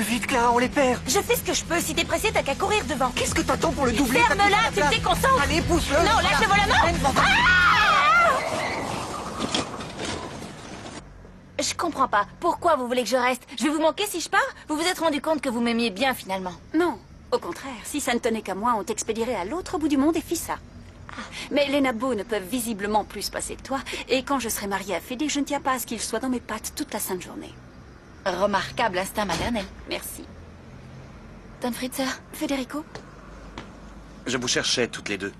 vite, Clara, on les perd. Je fais ce que je peux. Si t'es pressé, t'as qu'à courir devant. Qu'est-ce que t'attends pour le doubler? Ferme-la, tu te déconcentres. Allez, pousse-le. Non, lâchez-moi la main. Je comprends pas. Pourquoi vous voulez que je reste? Je vais vous manquer si je pars? Vous vous êtes rendu compte que vous m'aimiez bien, finalement? Non, au contraire. Si ça ne tenait qu'à moi, on t'expédierait à l'autre bout du monde et fit ça. Mais les nabos ne peuvent visiblement plus se passer de toi. Et quand je serai mariée à Fédé, je ne tiens pas à ce qu'il soit dans mes pattes toute la sainte journée. Remarquable instinct maternel. Merci. Don Fritzer, Federico? Je vous cherchais toutes les deux.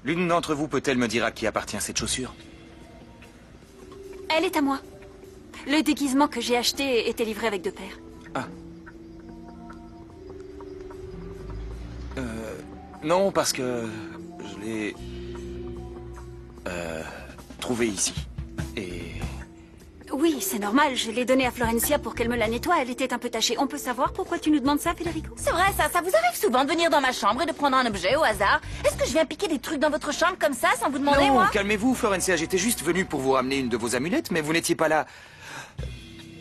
L'une d'entre vous peut-elle me dire à qui appartient cette chaussure? Elle est à moi. Le déguisement que j'ai acheté était livré avec 2 paires. Ah. Non, parce que je l'ai trouvé ici. Et... Oui, c'est normal. Je l'ai donnée à Florencia pour qu'elle me la nettoie. Elle était un peu tachée. On peut savoir pourquoi tu nous demandes ça, Federico? c'est vrai ça. Ça vous arrive souvent de venir dans ma chambre et de prendre un objet au hasard? Est-ce que je viens piquer des trucs dans votre chambre comme ça sans vous demander, non, moi? calmez-vous, Florencia. J'étais juste venu pour vous ramener une de vos amulettes, mais vous n'étiez pas là.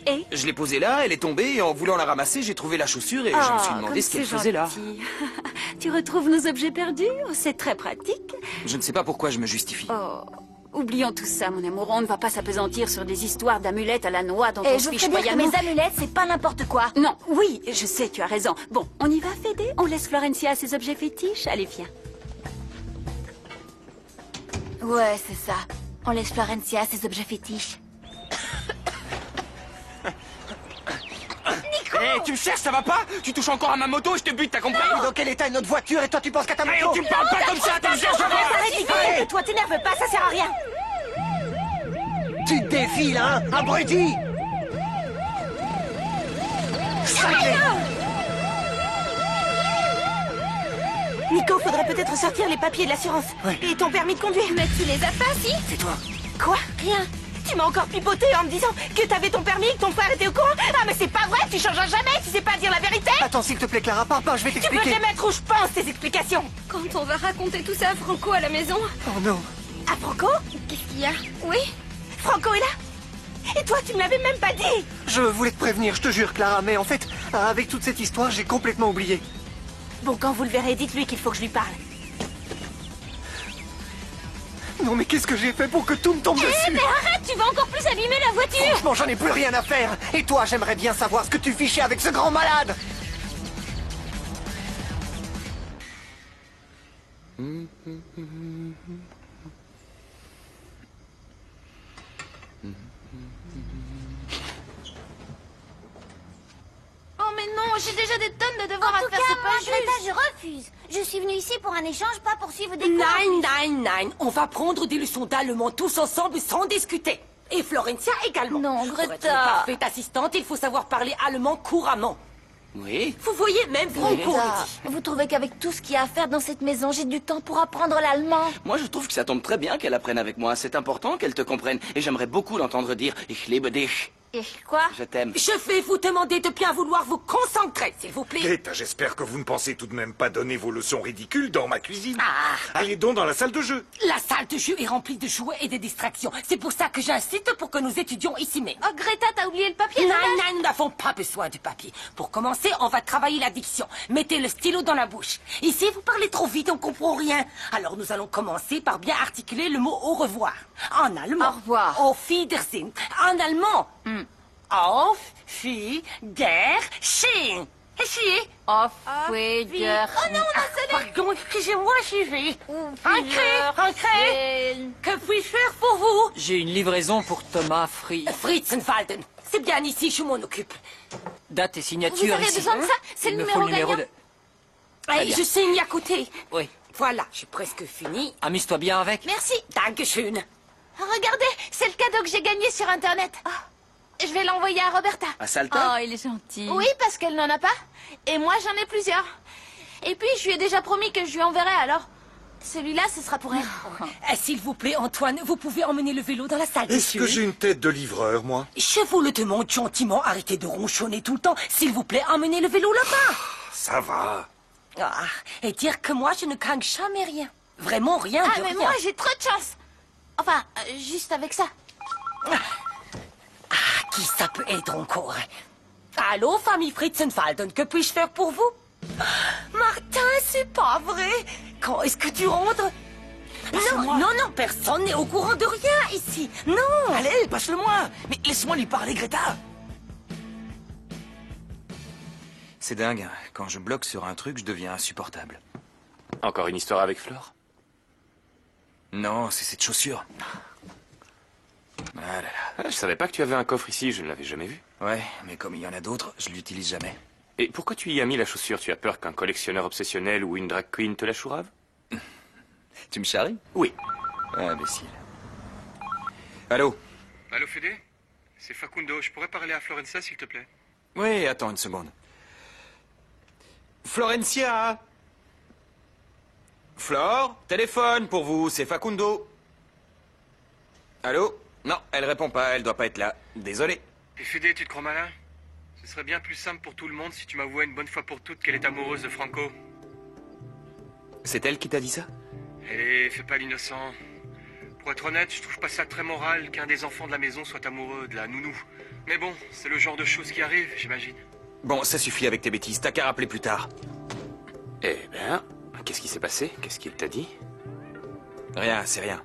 Et? Je l'ai posée là, elle est tombée, et en voulant la ramasser, j'ai trouvé la chaussure et je me suis demandé ce qu'elle faisait là. Tu retrouves nos objets perdus? C'est très pratique. Je ne sais pas pourquoi je me justifie. Oh, oublions tout ça, mon amour. On ne va pas s'apesantir sur des histoires d'amulettes à la noix dont Et on je se vous fiche fais dire que royalement. mes amulettes, c'est pas n'importe quoi. Non, oui, je sais, tu as raison. Bon, on y va, Fédé? On laisse Florencia à ses objets fétiches? Allez, viens. Ouais, c'est ça. On laisse Florencia ses objets fétiches. Hé, tu me cherches, ça va pas? Tu touches encore à ma moto, je te bute, t'as compris? Dans quel état est notre voiture et toi tu penses qu'à ta Hé, moto? tu me parles pas comme ça, tu me cherches, Arrête, toi, t'énerve pas, ça sert à rien. Tu te défiles, hein, abruti! Sacré! Nico, faudrait peut-être sortir les papiers de l'assurance. Ouais. Et ton permis de conduire. Mais tu les as pas, si? C'est toi. Quoi? Rien. Tu m'as encore pipoté en me disant que t'avais ton permis, que ton frère était au courant. Ah, mais c'est pas vrai, tu changeras jamais, tu sais pas dire la vérité. Attends, s'il te plaît, Clara, pars pas, je vais Tu peux t'expliquer. te les mettre où je pense, tes explications. Quand on va raconter tout ça à Franco à la maison... Oh non. Ah, Franco? Qu'est-ce qu'il y a? Oui? Franco est là? Et toi, tu me l'avais même pas dit. Je voulais te prévenir, je te jure, Clara, mais en fait, avec toute cette histoire, j'ai complètement oublié. Bon, quand vous le verrez, dites-lui qu'il faut que je lui parle. Non, mais qu'est-ce que j'ai fait pour que tout me tombe dessus? Mais arrête, tu vas encore plus abîmer la voiture! Franchement, j'en ai plus rien à faire. Et toi, j'aimerais bien savoir ce que tu fichais avec ce grand malade. Oh mais non, j'ai déjà des tonnes de devoirs à faire, c'est pas juste! Je refuse. Je suis venue ici pour un échange, pas pour suivre des cours. Nein. On va prendre des leçons d'allemand tous ensemble sans discuter. Et Florencia également. Non, Pour être Greta. une parfaite assistante, il faut savoir parler allemand couramment. Oui? Vous voyez, même Franco le Greta, dit. vous trouvez qu'avec tout ce qu'il y a à faire dans cette maison, j'ai du temps pour apprendre l'allemand? Moi, je trouve que ça tombe très bien qu'elle apprenne avec moi. C'est important qu'elle te comprenne. Et j'aimerais beaucoup l'entendre dire « Ich liebe dich Et quoi? ». Je t'aime. Je vais vous demander de bien vouloir vous concentrer, s'il vous plaît. Greta, j'espère que vous ne pensez tout de même pas donner vos leçons ridicules dans ma cuisine. Allez donc dans la salle de jeu. La salle de jeu est remplie de jouets et de distractions. C'est pour ça que j'insiste pour que nous étudions ici même. Oh Greta, t'as oublié le papier? Non, nous n'avons pas besoin de papier. Pour commencer, on va travailler la diction. Mettez le stylo dans la bouche. Ici, vous parlez trop vite, on comprend rien. Alors, nous allons commencer par bien articuler le mot au revoir. En allemand. Au revoir. Auf Wiedersehen. En allemand. Auf Wiedersehen. Auf Wiedersehen. Oh non, pardon, excusez-moi, j'y vais. Ancré. Que puis-je faire pour vous? J'ai une livraison pour Thomas Fritz. Fritzenwalden. C'est bien ici, je m'en occupe. Date et signature Vous avez ici. besoin de ça? C'est Il le me faut numéro le numéro gagnant. de... Hey, je signe à côté. Oui. Voilà, j'ai presque fini. Amuse-toi bien avec. Merci. Dankeschön. Regardez, c'est le cadeau que j'ai gagné sur Internet. Je vais l'envoyer à Roberta. À Salta? Oh, il est gentil. Oui, parce qu'elle n'en a pas. Et moi, j'en ai plusieurs. Et puis, je lui ai déjà promis que je lui enverrai, alors... Celui-là, ce sera pour elle. S'il vous plaît, Antoine, vous pouvez emmener le vélo dans la salle de Est-ce jeu. que j'ai une tête de livreur, moi? Je vous le demande gentiment, arrêtez de ronchonner tout le temps. S'il vous plaît, emmenez le vélo là-bas. Ça va. Et dire que moi, je ne crains jamais rien. Vraiment rien Ah, de mais rien. moi, j'ai trop de chance. Enfin, juste avec ça. Qui ça peut être encore? Allô, famille Fritzenfalden, que puis-je faire pour vous? Martin, c'est pas vrai. Quand est-ce que tu rentres? Non, personne n'est au courant de rien ici. Non. Allez, passe-le-moi. Mais laisse-moi lui parler, Greta. C'est dingue, hein. Quand je bloque sur un truc, je deviens insupportable. Encore une histoire avec Flore? Non, c'est cette chaussure. Ah là là. Ah, je savais pas que tu avais un coffre ici, je ne l'avais jamais vu. Ouais, mais comme il y en a d'autres, je l'utilise jamais. Et pourquoi tu y as mis la chaussure? Tu as peur qu'un collectionneur obsessionnel ou une drag queen te la chourave? Tu me charries? Oui. Imbécile. Allô? Allô, Fédé? C'est Facundo. Je pourrais parler à Florencia, s'il te plaît? Oui, attends une seconde. Florencia! Flore, téléphone pour vous, c'est Facundo. Allô? Non, elle répond pas, elle doit pas être là. Désolé. Et Fédé, tu te crois malin? Ce serait bien plus simple pour tout le monde si tu m'avouais une bonne fois pour toutes qu'elle est amoureuse de Franco. C'est elle qui t'a dit ça? Allez, fais pas l'innocent. Pour être honnête, je trouve pas ça très moral qu'un des enfants de la maison soit amoureux de la nounou. Mais bon, c'est le genre de choses qui arrivent, j'imagine. Bon, ça suffit avec tes bêtises, t'as qu'à rappeler plus tard. Eh bien, qu'est-ce qui s'est passé? Qu'est-ce qu'il t'a dit? Rien, c'est rien.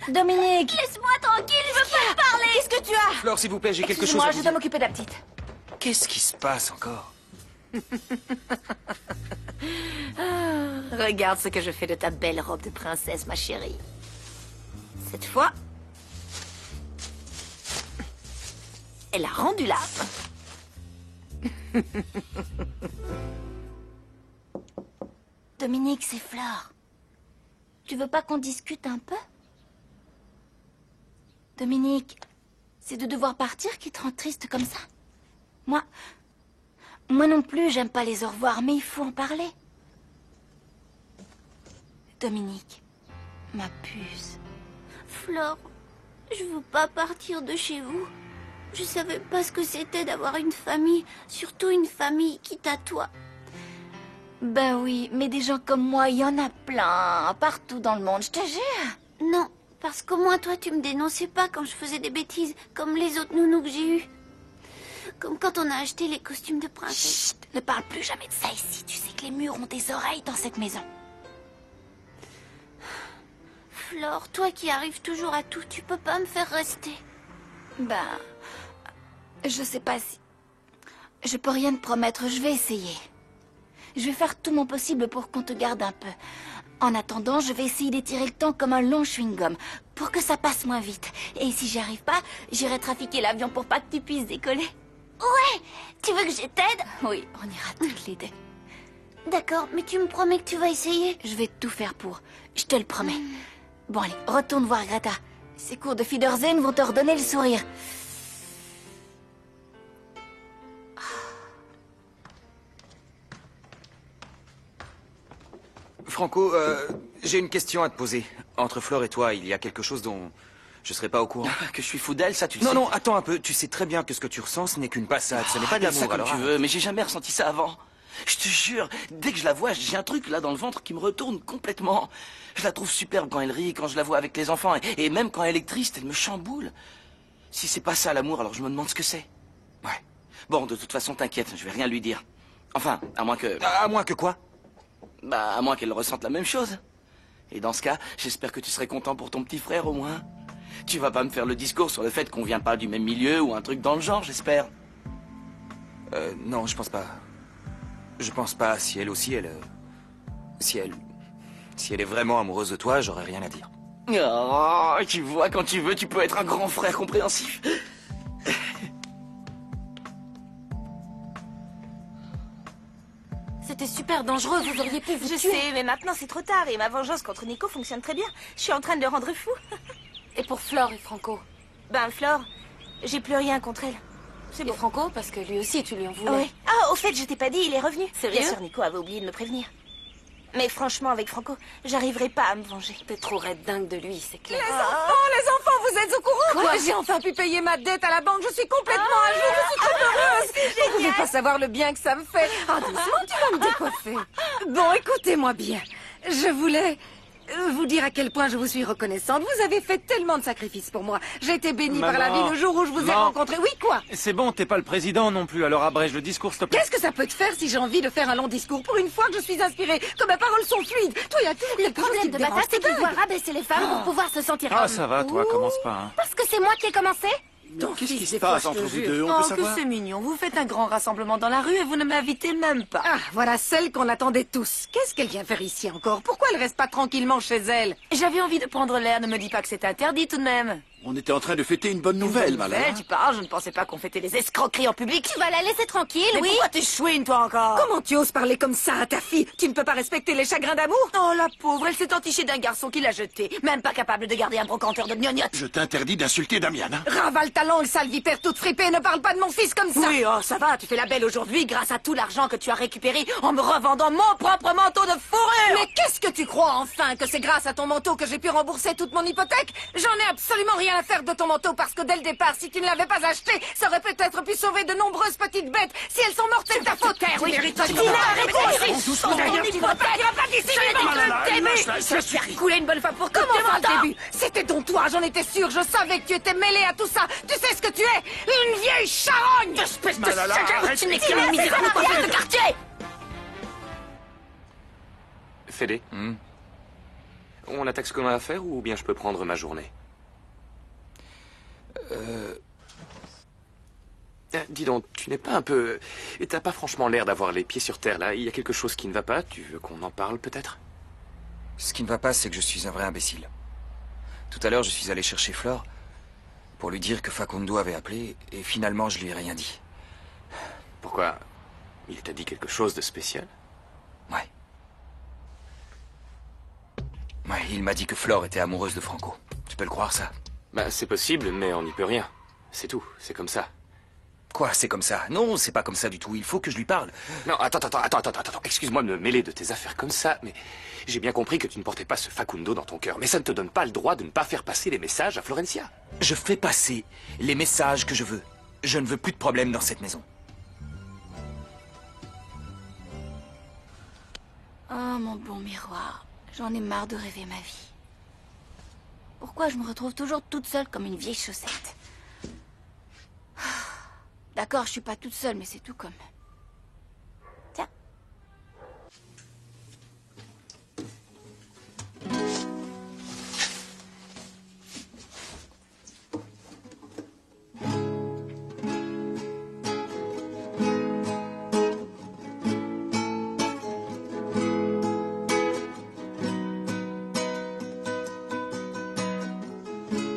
Dominique! Laisse-moi tranquille, je veux pas te parler. Qu'est-ce que tu as? Flore, s'il vous plaît, j'ai quelque chose Excuse-moi, à je vous dois dire. m'occuper de la petite. Qu'est-ce qui se passe encore? Regarde ce que je fais de ta belle robe de princesse, ma chérie. Cette fois, elle a rendu l'âme. Dominique, c'est Flore. Tu veux pas qu'on discute un peu? Dominique, c'est de devoir partir qui te rend triste comme ça? Moi non plus, j'aime pas les au revoir, mais il faut en parler. Dominique, ma puce. Flore, je veux pas partir de chez vous. Je savais pas ce que c'était d'avoir une famille, surtout une famille quitte à toi. Ben oui, mais des gens comme moi, il y en a plein, partout dans le monde, je te jure. Non, parce qu'au moins toi tu me dénonçais pas quand je faisais des bêtises, comme les autres nounous que j'ai eus. Comme quand on a acheté les costumes de princesse. Chut, ne parle plus jamais de ça ici, tu sais que les murs ont des oreilles dans cette maison. Flore, toi qui arrives toujours à tout, tu peux pas me faire rester. Ben, je sais pas si... Je peux rien te promettre, je vais essayer. Je vais faire tout mon possible pour qu'on te garde un peu. En attendant, je vais essayer d'étirer le temps comme un long chewing-gum, pour que ça passe moins vite. Et si j'y arrive pas, j'irai trafiquer l'avion pour pas que tu puisses décoller. Ouais, tu veux que je t'aide? Oui, on ira toutes les deux. D'accord, mais tu me promets que tu vas essayer? Je vais tout faire pour, je te le promets. Bon allez, retourne voir Greta. Ces cours de Fiederzen vont te redonner le sourire. Franco, j'ai une question à te poser. Entre Flore et toi, il y a quelque chose dont je serais pas au courant. Que je suis fou d'elle, ça tu le Non, sais. non, attends un peu. Tu sais très bien que ce que tu ressens, ce n'est qu'une passade. Ce n'est pas de Appelle ça l'amour, comme alors. tu veux, mais j'ai jamais ressenti ça avant. Je te jure, dès que je la vois, j'ai un truc là dans le ventre qui me retourne complètement. Je la trouve superbe quand elle rit, quand je la vois avec les enfants, et même quand elle est triste, elle me chamboule. Si c'est pas ça l'amour, alors je me demande ce que c'est. Ouais. Bon, de toute façon, t'inquiète, je vais rien lui dire. Enfin, à moins que... À moins que quoi? Bah, à moins qu'elle ressente la même chose. Et dans ce cas, j'espère que tu serais content pour ton petit frère, au moins. Tu vas pas me faire le discours sur le fait qu'on vient pas du même milieu ou un truc dans le genre, j'espère. Non, je pense pas. Je pense pas. Si elle aussi, Si elle est vraiment amoureuse de toi, j'aurais rien à dire. Oh, tu vois, quand tu veux, tu peux être un grand frère compréhensif. C'était super dangereux, vous auriez pu vous tuer. Je sais, mais maintenant c'est trop tard et ma vengeance contre Nico fonctionne très bien. Je suis en train de le rendre fou. Et pour Flore et Franco? Ben, Flore, j'ai plus rien contre elle. C'est bon. Et Franco, parce que lui aussi, tu lui en voulais. Oui. Ah, au fait, je t'ai pas dit, il est revenu. Sérieux? Bien sûr, Nico avait oublié de me prévenir. Mais franchement, avec Franco, j'arriverai pas à me venger. T'es trop raide dingue de lui, c'est clair. Les enfants, vous êtes au courant? Quoi? J'ai enfin pu payer ma dette à la banque. Je suis complètement à jour. Je suis trop heureuse. Vous pouvez pas savoir le bien que ça me fait. Ah, doucement, tu vas me décoiffer. Bon, écoutez-moi bien. Je voulais vous dire à quel point je vous suis reconnaissante. Vous avez fait tellement de sacrifices pour moi. J'ai été bénie par la vie le jour où je vous ai rencontré. Oui, quoi? C'est bon, t'es pas le président non plus, alors abrège le discours, s'il te plaît. Qu'est-ce que ça peut te faire si j'ai envie de faire un long discours? Pour une fois que je suis inspirée, que mes paroles sont fluides. Toi, il y a toujours quelque chose qui te dérange. C'est qu'il doit rabaisser les femmes pour pouvoir se sentir Ah, homme. ça va, toi, commence pas, hein. Parce que c'est moi qui ai commencé? Donc, qu'est-ce qui se passe entre vous deux? On peut savoir? Que c'est mignon. Vous faites un grand rassemblement dans la rue et vous ne m'invitez même pas. Ah, voilà celle qu'on attendait tous. Qu'est-ce qu'elle vient faire ici encore? Pourquoi elle reste pas tranquillement chez elle? J'avais envie de prendre l'air, ne me dis pas que c'est interdit tout de même. On était en train de fêter une bonne nouvelle, Malala. Tu parles, je ne pensais pas qu'on fêtait les escroqueries en public. Tu vas la laisser tranquille, Mais oui? pourquoi t'es chouine, toi, encore? Comment tu oses parler comme ça à ta fille? Tu ne peux pas respecter les chagrins d'amour? Oh, la pauvre, elle s'est entichée d'un garçon qui l'a jetée. Même pas capable de garder un brocanteur de gnognottes. Je t'interdis d'insulter Damian. Hein? Ravale ta langue, sale vipère toute fripée, ne parle pas de mon fils comme ça! Oui, oh, ça va, tu fais la belle aujourd'hui grâce à tout l'argent que tu as récupéré en me revendant mon propre manteau de fourrure! Mais qu'est-ce que tu crois, enfin, que c'est grâce à ton manteau que j'ai pu rembourser toute mon hypothèque? J'en ai absolument rien à faire de ton manteau parce que dès le départ, si tu ne l'avais pas acheté, ça aurait peut-être pu sauver de nombreuses petites bêtes. Si elles sont mortes, c'est ta faute! Oui, Tina, arrête aussi! Ton hypothèque, il va pas d'ici! Je l'ai dit le début! Je vais faire couler une bonne fois pour toutes, Comment tu ça, m'entends? le début? C'était donc toi, j'en étais sûre, je savais que tu étais mêlée à tout ça. Tu sais ce que tu es? Une vieille charogne! Espèce de saga! Tu n'es qu'une misérable coiffeuse de quartier! Fédé, on attaque ce qu'on a à faire ou bien je peux prendre ma journée? Dis donc, tu n'es pas un peu... T'as pas franchement l'air d'avoir les pieds sur terre, là. Il y a quelque chose qui ne va pas. Tu veux qu'on en parle, peut-être? Ce qui ne va pas, c'est que je suis un vrai imbécile. Tout à l'heure, je suis allé chercher Flore pour lui dire que Facundo avait appelé, et finalement, je lui ai rien dit. Pourquoi? Il t'a dit quelque chose de spécial? Ouais. Ouais, il m'a dit que Flore était amoureuse de Franco. Tu peux le croire, ça? Bah, c'est possible, mais on n'y peut rien. C'est tout, c'est comme ça. Quoi, c'est comme ça? Non, c'est pas comme ça du tout. Il faut que je lui parle. Non, attends. Excuse-moi de me mêler de tes affaires comme ça, mais j'ai bien compris que tu ne portais pas ce Facundo dans ton cœur. Mais ça ne te donne pas le droit de ne pas faire passer les messages à Florencia. Je fais passer les messages que je veux. Je ne veux plus de problème dans cette maison. Oh, mon bon miroir. J'en ai marre de rêver ma vie. Pourquoi je me retrouve toujours toute seule comme une vieille chaussette? D'accord, je suis pas toute seule, mais c'est tout comme... Tiens.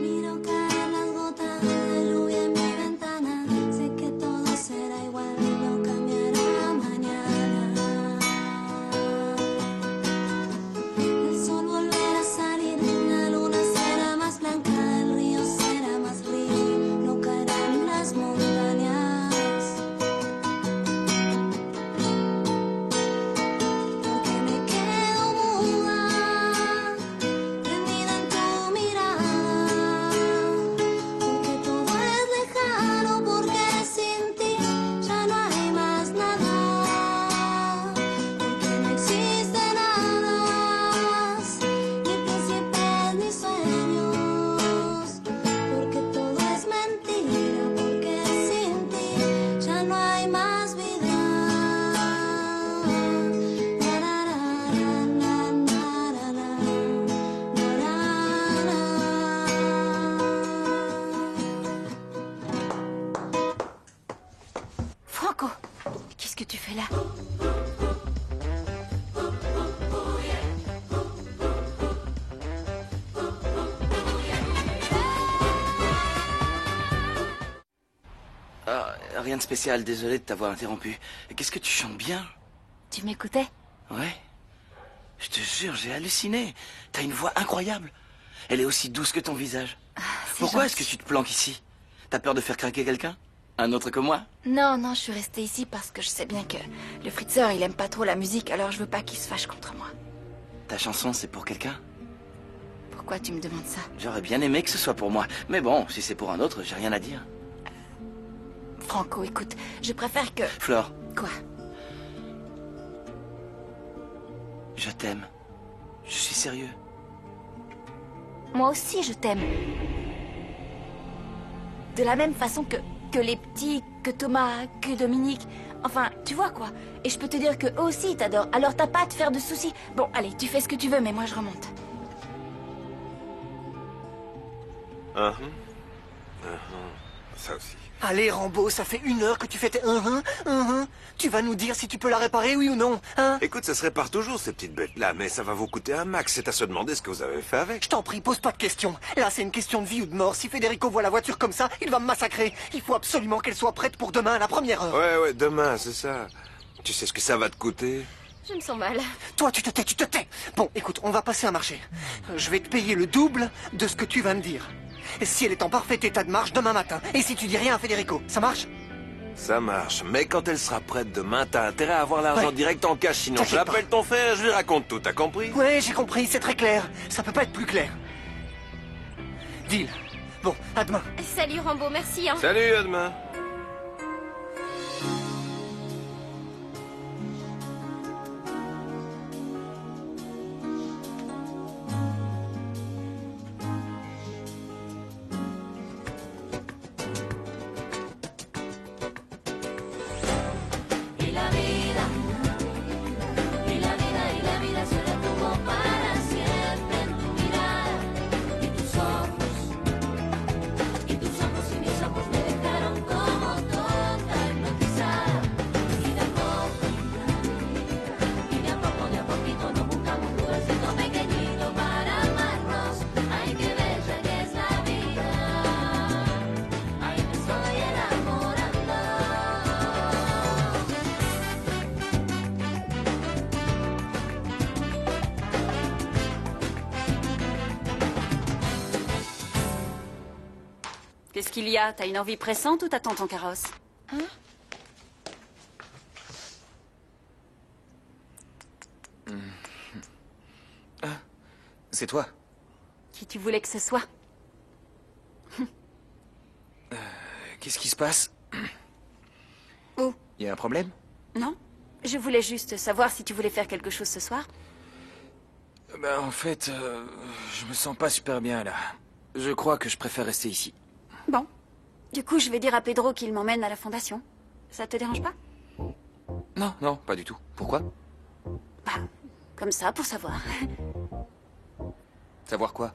Miro caer las gotas de lluvia en mi ventana. Sé que todo será igual, lo rien de spécial, désolé de t'avoir interrompu. Qu'est-ce que tu chantes bien? Tu m'écoutais? Ouais. Je te jure, j'ai halluciné. T'as une voix incroyable. Elle est aussi douce que ton visage. Pourquoi est-ce que tu te planques ici? T'as peur de faire craquer quelqu'un? Un autre que moi? Non, non, je suis restée ici parce que je sais bien que le Fritzer, il aime pas trop la musique, alors je veux pas qu'il se fâche contre moi. Ta chanson, c'est pour quelqu'un? Pourquoi tu me demandes ça? J'aurais bien aimé que ce soit pour moi. Mais bon, si c'est pour un autre, j'ai rien à dire. Franco, écoute, je préfère que... Flore. Quoi? Je t'aime. Je suis sérieux. Moi aussi, je t'aime. De la même façon que les petits, que Thomas, que Dominique. Enfin, tu vois quoi. Et je peux te dire que eux aussi ils t'adorent. Alors t'as pas à te faire de soucis. Bon, allez, tu fais ce que tu veux, mais moi je remonte. Ça aussi. Allez, Rambo, ça fait 1 heure que tu fais tes Tu vas nous dire si tu peux la réparer, oui ou non, hein? Écoute, ça se répare toujours, ces petites bêtes-là, mais ça va vous coûter un max. C'est à se demander ce que vous avez fait avec. Je t'en prie, pose pas de questions. Là, c'est une question de vie ou de mort. Si Federico voit la voiture comme ça, il va me massacrer. Il faut absolument qu'elle soit prête pour demain à la première heure. Ouais, demain, c'est ça. Tu sais ce que ça va te coûter? Je me sens mal. Toi, tu te tais. Bon, écoute, on va passer un marché. Je vais te payer le double de ce que tu vas me dire. Si elle est en parfait état de marche demain matin. Et si tu dis rien à Federico, ça marche? Ça marche, mais quand elle sera prête demain, t'as intérêt à avoir l'argent direct en cash, sinon je l'appelle ton frère et je lui raconte tout, t'as compris? Ouais, j'ai compris, c'est très clair. Ça peut pas être plus clair. Deal. Bon, à demain. Salut Rambo, merci hein. Salut, à demain. Qu'est-ce qu'il y a? T'as une envie pressante ou t'attends ton carrosse? Hein? C'est toi? Qui tu voulais que ce soit? Qu'est-ce qui se passe? Où? Y a un problème? Non? Je voulais juste savoir si tu voulais faire quelque chose ce soir. Ben, en fait, je me sens pas super bien, là. Je crois que je préfère rester ici. Bon. Du coup, je vais dire à Pedro qu'il m'emmène à la fondation. Ça te dérange pas? Non, non, pas du tout. Pourquoi? Comme ça, pour savoir. Savoir quoi?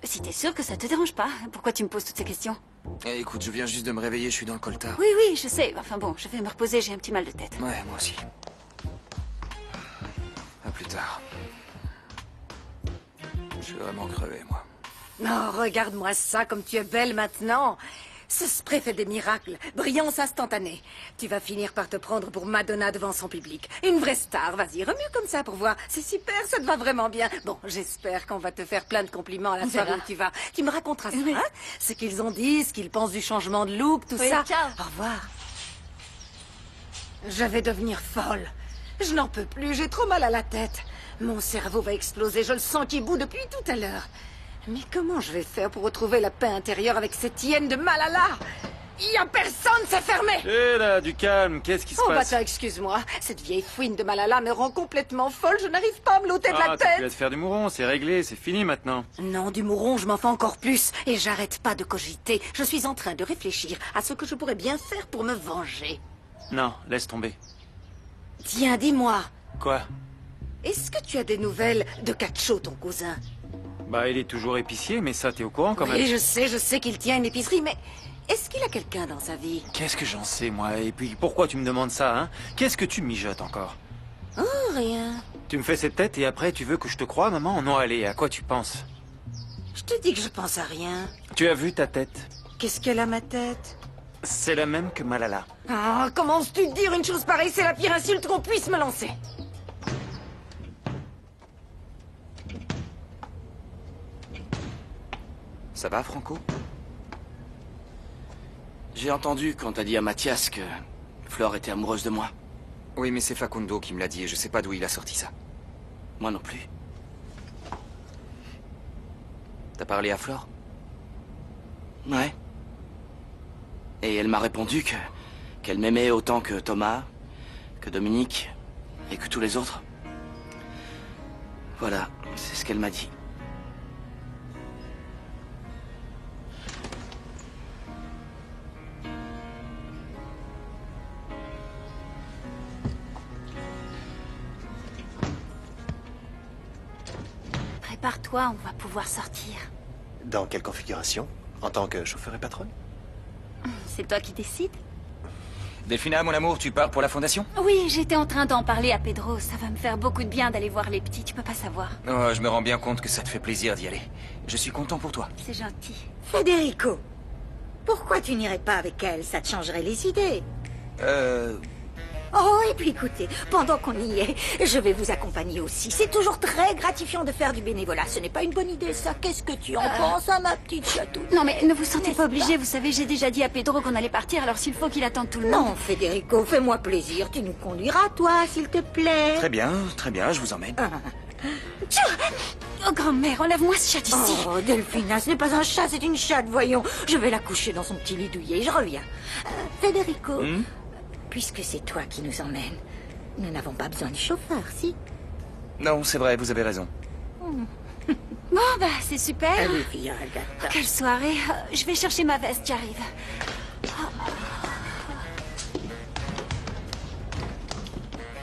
Si t'es sûr que ça te dérange pas, pourquoi tu me poses toutes ces questions? Eh, écoute, je viens juste de me réveiller, je suis dans le coltard. Oui, oui, je sais. Enfin bon, je vais me reposer, j'ai un petit mal de tête. Ouais, moi aussi. À plus tard. Je suis vraiment crevé, moi. Oh, regarde-moi ça, comme tu es belle maintenant. Ce spray fait des miracles. Brillance instantanée. Tu vas finir par te prendre pour Madonna devant son public. Une vraie star. Vas-y, remue comme ça pour voir. C'est super, ça te va vraiment bien. Bon, j'espère qu'on va te faire plein de compliments à la soirée où tu vas. Tu me raconteras ça, hein? Ce qu'ils ont dit, ce qu'ils pensent du changement de look, tout ça. Ciao. Au revoir. Je vais devenir folle. Je n'en peux plus, j'ai trop mal à la tête. Mon cerveau va exploser, je le sens qui bout depuis tout à l'heure. Mais comment je vais faire pour retrouver la paix intérieure avec cette hyène de Malala? Il y a personne, c'est fermé! Eh là, du calme, qu'est-ce qui se passe? Bah excuse-moi, cette vieille fouine de Malala me rend complètement folle, je n'arrive pas à me l'ôter de la T'as pu tête! te faire du mouron, c'est réglé, c'est fini maintenant. Non, du mouron, je m'en fais encore plus, et j'arrête pas de cogiter. Je suis en train de réfléchir à ce que je pourrais bien faire pour me venger. Non, laisse tomber. Tiens, dis-moi, Quoi? est-ce que tu as des nouvelles de Cacho, ton cousin? Bah, il est toujours épicier, mais ça, t'es au courant quand même. Oui, je sais qu'il tient une épicerie, mais est-ce qu'il a quelqu'un dans sa vie? Qu'est-ce que j'en sais, moi? Et puis, pourquoi tu me demandes ça, hein? Qu'est-ce que tu mijotes encore? Oh, rien. Tu me fais cette tête et après, tu veux que je te croie, maman? Non, allez, à quoi tu penses? Je te dis que je pense à rien. Tu as vu ta tête? Qu'est-ce qu'elle a, ma tête? C'est la même que Malala. Ah, comment oses-tu dire une chose pareille? C'est la pire insulte qu'on puisse me lancer. Ça va, Franco? J'ai entendu quand t'as dit à Mathias que Flore était amoureuse de moi. Oui, mais c'est Facundo qui me l'a dit et je sais pas d'où il a sorti ça. Moi non plus. T'as parlé à Flore? Ouais. Et elle m'a répondu qu'elle m'aimait autant que Thomas, que Dominique et que tous les autres. Voilà, c'est ce qu'elle m'a dit. Prépare-toi, on va pouvoir sortir. Dans quelle configuration? En tant que chauffeur et patronne? C'est toi qui décides? Delphina, mon amour, tu pars pour la fondation? Oui, j'étais en train d'en parler à Pedro. Ça va me faire beaucoup de bien d'aller voir les petits, tu peux pas savoir. Oh, je me rends bien compte que ça te fait plaisir d'y aller. Je suis content pour toi. C'est gentil. Federico, pourquoi tu n'irais pas avec elle? Ça te changerait les idées. Oh, et puis écoutez, pendant qu'on y est, je vais vous accompagner aussi. C'est toujours très gratifiant de faire du bénévolat. Ce n'est pas une bonne idée, ça. Qu'est-ce que tu en penses, hein, ma petite chatouille? Non, mais ne vous sentez pas obligé. Vous savez, j'ai déjà dit à Pedro qu'on allait partir, alors s'il faut qu'il attende tout le monde... Non, Federico, fais-moi plaisir. Tu nous conduiras, toi, s'il te plaît. Très bien, je vous emmène. Oh, grand-mère, enlève-moi ce chat d'ici. Oh, Delphina, ce n'est pas un chat, c'est une chatte, voyons. Je vais la coucher dans son petit lit douillet, je reviens. Federico... Puisque c'est toi qui nous emmènes, nous n'avons pas besoin de chauffeur, si? Non, c'est vrai, vous avez raison. Bon, bah, c'est super. Allez, viens, Agatha. Quelle soirée. Je vais chercher ma veste, j'arrive.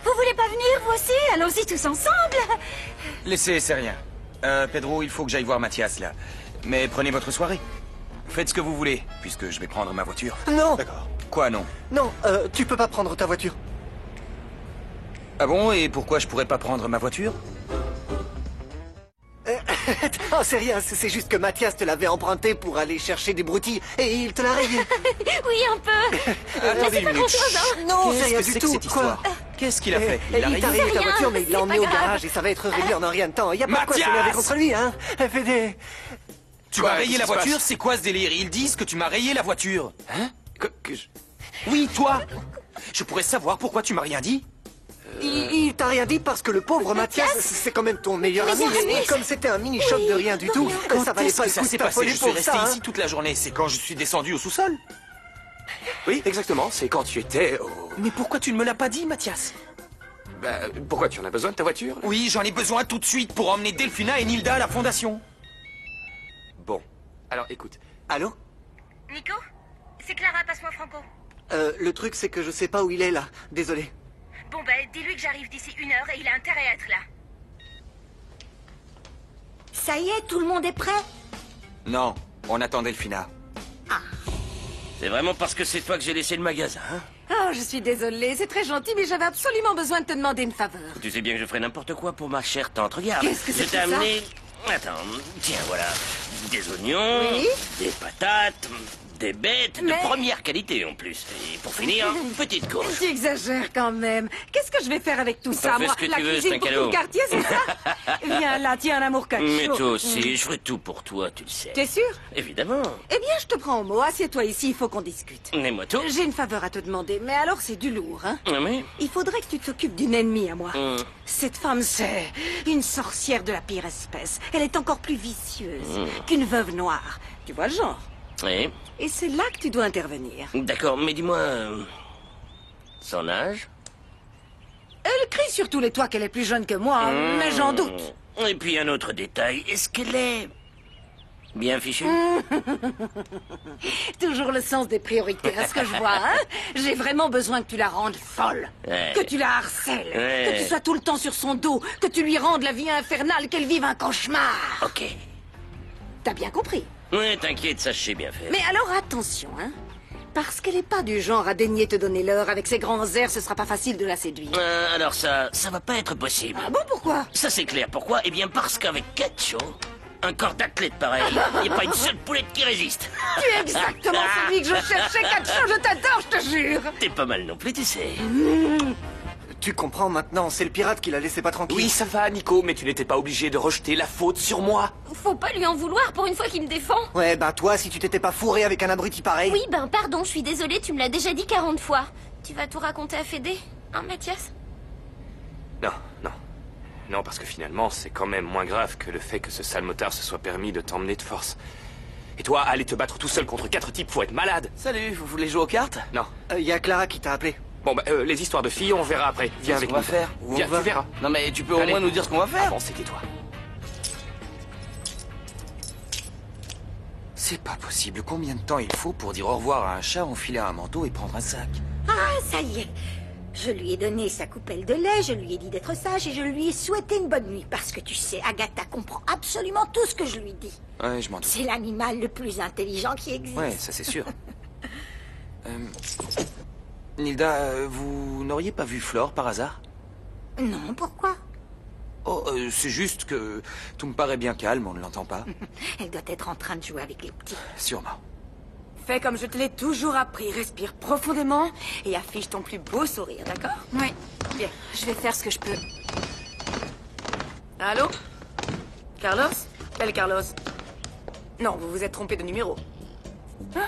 Vous voulez pas venir, vous aussi? Allons-y tous ensemble. Laissez, c'est rien. Pedro, il faut que j'aille voir Mathias, là. Mais prenez votre soirée. Faites ce que vous voulez, puisque je vais prendre ma voiture. Non. D'accord. Quoi, non? Non, tu peux pas prendre ta voiture. Ah bon, et pourquoi je pourrais pas prendre ma voiture? Oh, c'est rien, c'est juste que Mathias te l'avait emprunté pour aller chercher des broutilles et il te l'a rayé. Oui, un peu. Attendez une minute. Non, c'est Qu'est-ce rien que du c'est que tout. cette histoire? Qu'est-ce qu'il a fait? Il t'a rayé ta rien, voiture, mais il l'a c'est emmené pas au grave. garage et ça va être réglé en un rien de temps. Y a pas de quoi Mathias s'énerver contre lui, hein, Fédé. Tu m'as rayé la voiture? C'est quoi ce délire? Ils disent que tu m'as rayé la voiture. Hein? Oui, toi! Je pourrais savoir pourquoi tu m'as rien dit? Il t'a rien dit parce que le pauvre Mathias, c'est quand même ton meilleur ami. Et comme c'était un mini-choc de rien du tout, ça valait pas le coup de t'affoler Je suis pour resté ça. ici toute la journée. C'est quand je suis descendu au sous-sol. Oui, exactement, c'est quand tu étais au... Mais pourquoi tu ne me l'as pas dit, Mathias? Bah, pourquoi tu en as besoin de ta voiture? Oui, j'en ai besoin tout de suite pour emmener Delphina et Nilda à la fondation. Bon, alors écoute. Allô? Nico? C'est Clara, passe-moi Franco. Le truc, c'est que je sais pas où il est, là. Désolé. Bon, ben, dis-lui que j'arrive d'ici 1 heure et il a intérêt à être là. Ça y est, tout le monde est prêt? Non, on attend Delphina. C'est vraiment parce que c'est toi que j'ai laissé le magasin, hein? Oh, je suis désolée, c'est très gentil, mais j'avais absolument besoin de te demander une faveur. Tu sais bien que je ferai n'importe quoi pour ma chère tante. Regarde, Qu'est-ce que c'est je que t'ai ça? amené... Attends, tiens, voilà. Des oignons, Oui. des patates, des bêtes Mais- de première qualité en plus. Et pour finir, une petite course. Tu exagères quand même. Qu'est-ce que je vais faire avec tout ça, fais moi? ce que La tu veux, cuisine c'est un pour tout cadeau. le quartier, c'est ça? Viens là, tiens un amour cacho. Mais toi aussi, je ferai tout pour toi, tu le sais. T'es sûr? Évidemment. Eh bien, je te prends au mot. Assieds-toi ici, il faut qu'on discute. Et moi tout. J'ai une faveur à te demander, mais alors c'est du lourd, hein? Ah oui? Il faudrait que tu t'occupes d'une ennemie à moi. Hum. Cette femme, c'est une sorcière de la pire espèce. Elle est encore plus vicieuse qu'une veuve noire. Tu vois le genre? Oui. Et c'est là que tu dois intervenir. D'accord, mais dis-moi... son âge? Elle crie sur tous les toits qu'elle est plus jeune que moi, mais j'en doute. Et puis un autre détail, est-ce qu'elle est... bien fichue? Toujours le sens des priorités, à ce que je vois, hein? J'ai vraiment besoin que tu la rendes folle. Ouais. Que tu la harcèles. Ouais. Que tu sois tout le temps sur son dos. Que tu lui rendes la vie infernale, qu'elle vive un cauchemar. Ok. T'as bien compris? Ouais, t'inquiète, ça je sais bien faire. Mais alors attention, hein? Parce qu'elle n'est pas du genre à daigner te donner l'heure. Avec ses grands airs, ce sera pas facile de la séduire. Alors ça va pas être possible. Ah bon, pourquoi? Ça c'est clair, pourquoi? Eh bien parce qu'avec Cacho, Un corps d'athlète pareil. Il n'y a pas une seule poulette qui résiste. Tu es exactement celui que je cherchais, Katcho, je t'adore, je te jure. T'es pas mal non plus, tu sais. Tu comprends maintenant, c'est le pirate qui l'a laissé pas tranquille. Oui, ça va, Nico, mais tu n'étais pas obligé de rejeter la faute sur moi. Faut pas lui en vouloir pour une fois qu'il me défend. Ouais, bah toi, si tu t'étais pas fourré avec un abruti pareil... Oui, ben pardon, je suis désolée, tu me l'as déjà dit 40 fois. Tu vas tout raconter à Fédé, hein, Mathias? Non, non. Non, parce que finalement, c'est quand même moins grave que le fait que ce sale motard se soit permis de t'emmener de force. Et toi, aller te battre tout seul contre 4 types, faut être malade. Salut, vous voulez jouer aux cartes? Non. Y a Clara qui t'a appelé. Bon, bah, les histoires de filles, on verra après. Viens avec nous. nous. On va faire. Viens, tu verras. Non, mais tu peux au moins nous dire ce qu'on va faire. Avance, c'était toi. C'est pas possible. Combien de temps il faut pour dire au revoir à un chat, enfiler un manteau et prendre un sac? Ah, ça y est. Je lui ai donné sa coupelle de lait, je lui ai dit d'être sage et je lui ai souhaité une bonne nuit. Parce que tu sais, Agatha comprend absolument tout ce que je lui dis. Ouais, je m'en doute. C'est l'animal le plus intelligent qui existe. Ouais, ça c'est sûr. Nilda, vous n'auriez pas vu Flore par hasard? Non, pourquoi? Oh, c'est juste que tout me paraît bien calme, on ne l'entend pas. Elle doit être en train de jouer avec les petits. Sûrement. Fais comme je te l'ai toujours appris. Respire profondément et affiche ton plus beau sourire, d'accord? Oui. Bien. Je vais faire ce que je peux. Allô? Carlos? Quel Carlos? Non, vous vous êtes trompé de numéro. Hein?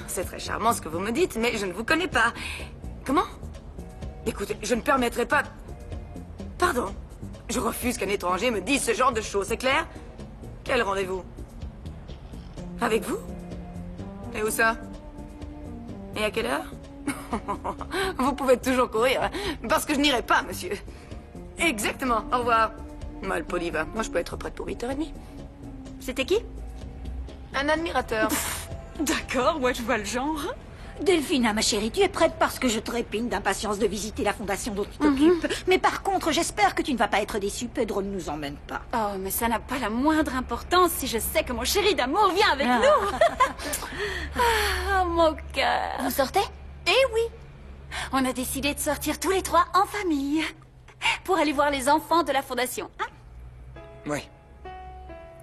C'est très charmant ce que vous me dites, mais je ne vous connais pas. Comment? Écoutez, je ne permettrai pas... Pardon. Je refuse qu'un étranger me dise ce genre de choses, c'est clair? Quel rendez-vous? Avec vous? Et où ça? Et à quelle heure? Vous pouvez toujours courir, parce que je n'irai pas, monsieur. Exactement, au revoir. Malpoli va. Moi, je peux être prête pour 8h30. C'était qui? Un admirateur. D'accord, moi je vois le genre. Delphina, ma chérie, tu es prête parce que je trépigne d'impatience de visiter la fondation dont tu t'occupes. Mais par contre, j'espère que tu ne vas pas être déçue. Pedro ne nous emmène pas. Oh, mais ça n'a pas la moindre importance si je sais que mon chéri d'amour vient avec nous. Ah, mon cœur. Vous sortez? Eh oui. On a décidé de sortir tous les 3 en famille. Pour aller voir les enfants de la fondation. Hein? Oui.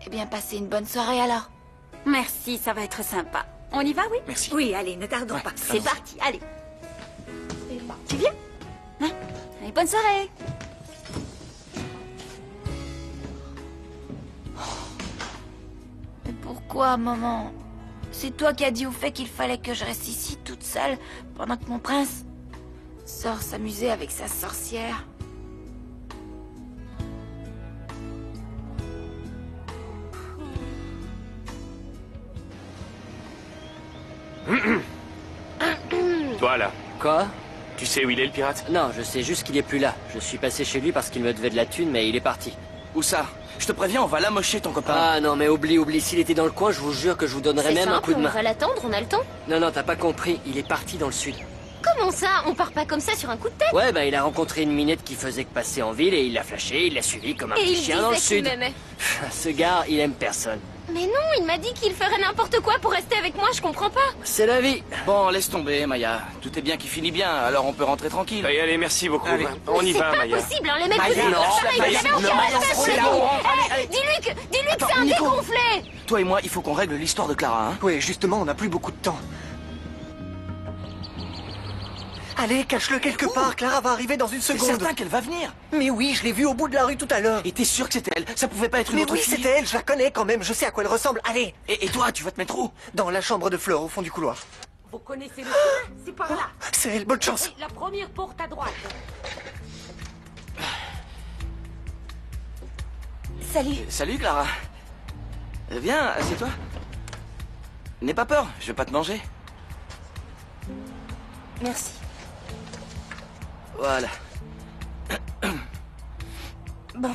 Eh bien, passez une bonne soirée alors. Merci, ça va être sympa. On y va, oui? Merci. Oui, allez, ne tardons pas. C'est parti, allez. Tu viens? Hein? Allez, bonne soirée. Mais pourquoi, maman? C'est toi qui as dit au fait qu'il fallait que je reste ici toute seule pendant que mon prince sort s'amuser avec sa sorcière. Toi, là. Quoi? Tu sais où il est, le pirate? Non, je sais juste qu'il est plus là. Je suis passé chez lui parce qu'il me devait de la thune, mais il est parti. Où ça? Je te préviens, on va l'amocher ton copain. Ah non, mais oublie. S'il était dans le coin, je vous jure que je vous donnerais même un coup de main. On va l'attendre, on a le temps. Non, t'as pas compris. Il est parti dans le sud. Comment ça? On part pas comme ça sur un coup de tête? Ouais, bah il a rencontré une minette qui faisait que passer en ville et il l'a flashé, il l'a suivi comme un Et petit il chien dans le disait qu'il sud. m'aimait. Ce gars, il aime personne. Mais non, il m'a dit qu'il ferait n'importe quoi pour rester avec moi, je comprends pas. C'est la vie. Bon, laisse tomber, Maya. Tout est bien qui finit bien, alors on peut rentrer tranquille. Allez, merci beaucoup. Allez. On y va, Maya. C'est pas possible, hein, les mecs, Maya, vous non, êtes Maya, il avait aucun non, respect pour c'est les là où filles. on- Eh, dis-lui que Attends, c'est un Nico. dégonflé. Toi et moi, il faut qu'on règle l'histoire de Clara, hein. Ouais, justement, on n'a plus beaucoup de temps. Allez, cache-le quelque part, Clara va arriver dans une C'est seconde. certain qu'elle va venir. Mais oui, je l'ai vue au bout de la rue tout à l'heure. Et t'es sûr que c'était elle? Ça pouvait pas être une Mais autre oui, fille? c'était elle, je la connais quand même, je sais à quoi elle ressemble. Allez. Et toi, tu vas te mettre où? Dans la chambre de Flore, au fond du couloir. Vous connaissez le chemin? C'est par là. C'est elle, bonne chance. La première porte à droite. Salut. Salut, Clara. Viens, assieds-toi. N'aie pas peur, je vais pas te manger. Merci. Voilà. Bon.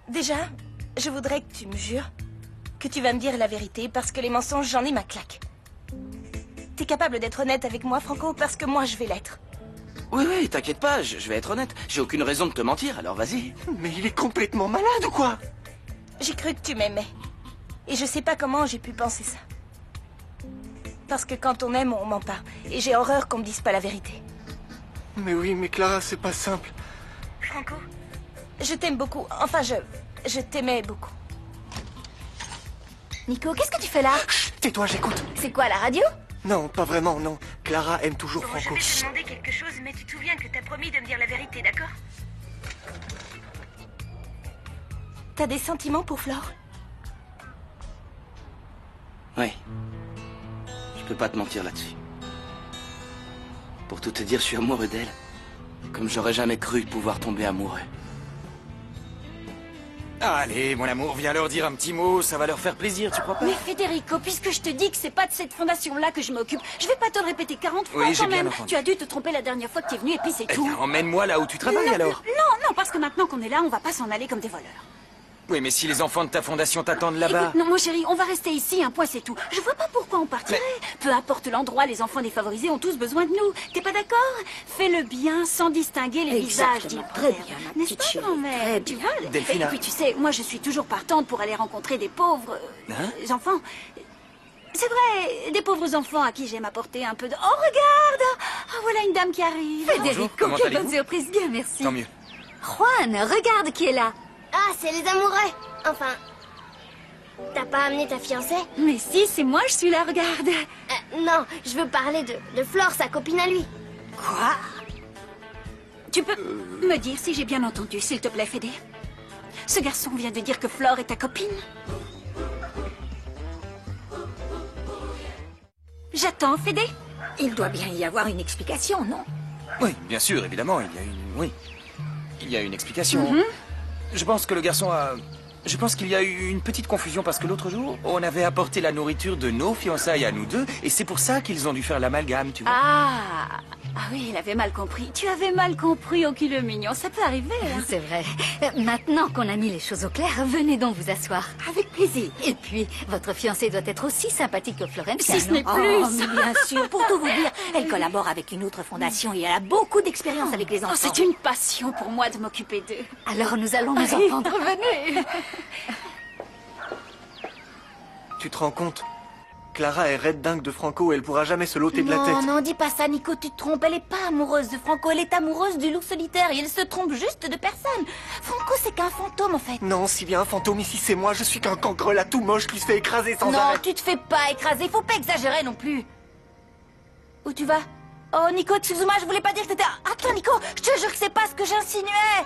Déjà, je voudrais que tu me jures que tu vas me dire la vérité parce que les mensonges, j'en ai ma claque. T'es capable d'être honnête avec moi, Franco, parce que moi, je vais l'être. Oui, t'inquiète pas, je vais être honnête. J'ai aucune raison de te mentir, alors vas-y. Mais il est complètement malade ou quoi? J'ai cru que tu m'aimais. Et je sais pas comment j'ai pu penser ça. Parce que quand on aime, on ment pas. Et j'ai horreur qu'on me dise pas la vérité. Mais oui, mais Clara, c'est pas simple. Franco, Je t'aime beaucoup. Enfin, je t'aimais beaucoup. Nico, qu'est-ce que tu fais là? Chut, tais-toi, j'écoute. C'est quoi, la radio? Non, pas vraiment, non. Clara aime toujours Bon, Franco. je vais te demander quelque chose, mais tu te souviens que t'as promis de me dire la vérité, d'accord? T'as des sentiments pour Flore? Oui. Je peux pas te mentir là-dessus. Pour tout te dire, je suis amoureux d'elle. Comme j'aurais jamais cru pouvoir tomber amoureux. Allez, mon amour, viens leur dire un petit mot, ça va leur faire plaisir, tu crois pas? Mais Federico, puisque je te dis que c'est pas de cette fondation-là que je m'occupe, je vais pas te le répéter 40 fois Oui, j'ai quand bien même. entendu. Tu as dû te tromper la dernière fois que tu es venu et puis c'est Eh tout. bien, emmène-moi là où tu travailles, Non, alors. Non, parce que maintenant qu'on est là, on va pas s'en aller comme des voleurs. Oui, mais si les enfants de ta fondation t'attendent là-bas... Écoute, non, mon chéri, on va rester ici, un point c'est tout. Je vois pas pourquoi on partirait. Peu importe l'endroit, les enfants défavorisés ont tous besoin de nous. T'es pas d'accord? Fais le bien sans distinguer les visages, dit Exactement. Très bien, ma N'est-ce petite pas, chérie. grand-mère? Très Tu bien. vois? Delphina. Et puis tu sais, moi je suis toujours partante pour aller rencontrer des pauvres enfants. C'est vrai, des pauvres enfants à qui j'aime apporter un peu de... Oh, regarde! Oh, voilà une dame qui arrive. Federico, comment quelle bonne allez-vous? surprise. Bien, merci. Tant mieux. Juan, regarde qui est là. Ah, c'est les amoureux. Enfin, t'as pas amené ta fiancée? Mais si, c'est moi, je suis là, regarde. Non, je veux parler de Flore, sa copine à lui. Quoi? Tu peux me dire si j'ai bien entendu, s'il te plaît, Fédé? Ce garçon vient de dire que Flore est ta copine? J'attends, Fédé. Il doit bien y avoir une explication, non? Oui, bien sûr, évidemment, il y a une... Oui. Il y a une explication. Je pense que le garçon a... Je pense qu'il y a eu une petite confusion parce que l'autre jour, on avait apporté la nourriture de nos fiançailles à nous deux et c'est pour ça qu'ils ont dû faire l'amalgame, tu vois. Ah oui, il avait mal compris. Tu avais mal compris, oh qu'il est mignon. Ça peut arriver, hein. C'est vrai. Maintenant qu'on a mis les choses au clair, venez donc vous asseoir. Avec plaisir. Et puis, votre fiancée doit être aussi sympathique que Florencia, Si ce non? n'est plus. Oh, mais bien sûr, pour tout vous dire, elle collabore avec une autre fondation et elle a beaucoup d'expérience avec les Oh, enfants. c'est une passion pour moi de m'occuper d'eux. Alors nous allons nous en prendre. Venez. Tu te rends compte? Clara est raide dingue de Franco et elle pourra jamais se l'ôter de la tête. Non, dis pas ça, Nico, tu te trompes. Elle est pas amoureuse de Franco, elle est amoureuse du loup solitaire et elle se trompe juste de personne. Franco, c'est qu'un fantôme, en fait. Non, si bien un fantôme, ici c'est moi, je suis qu'un cancre tout moche qui se fait écraser sans Non, arrêt. tu te fais pas écraser, faut pas exagérer non plus. Où tu vas? Oh, Nico, excuse-moi, je voulais pas dire que t'étais... Attends, Nico, je te jure que c'est pas ce que j'insinuais.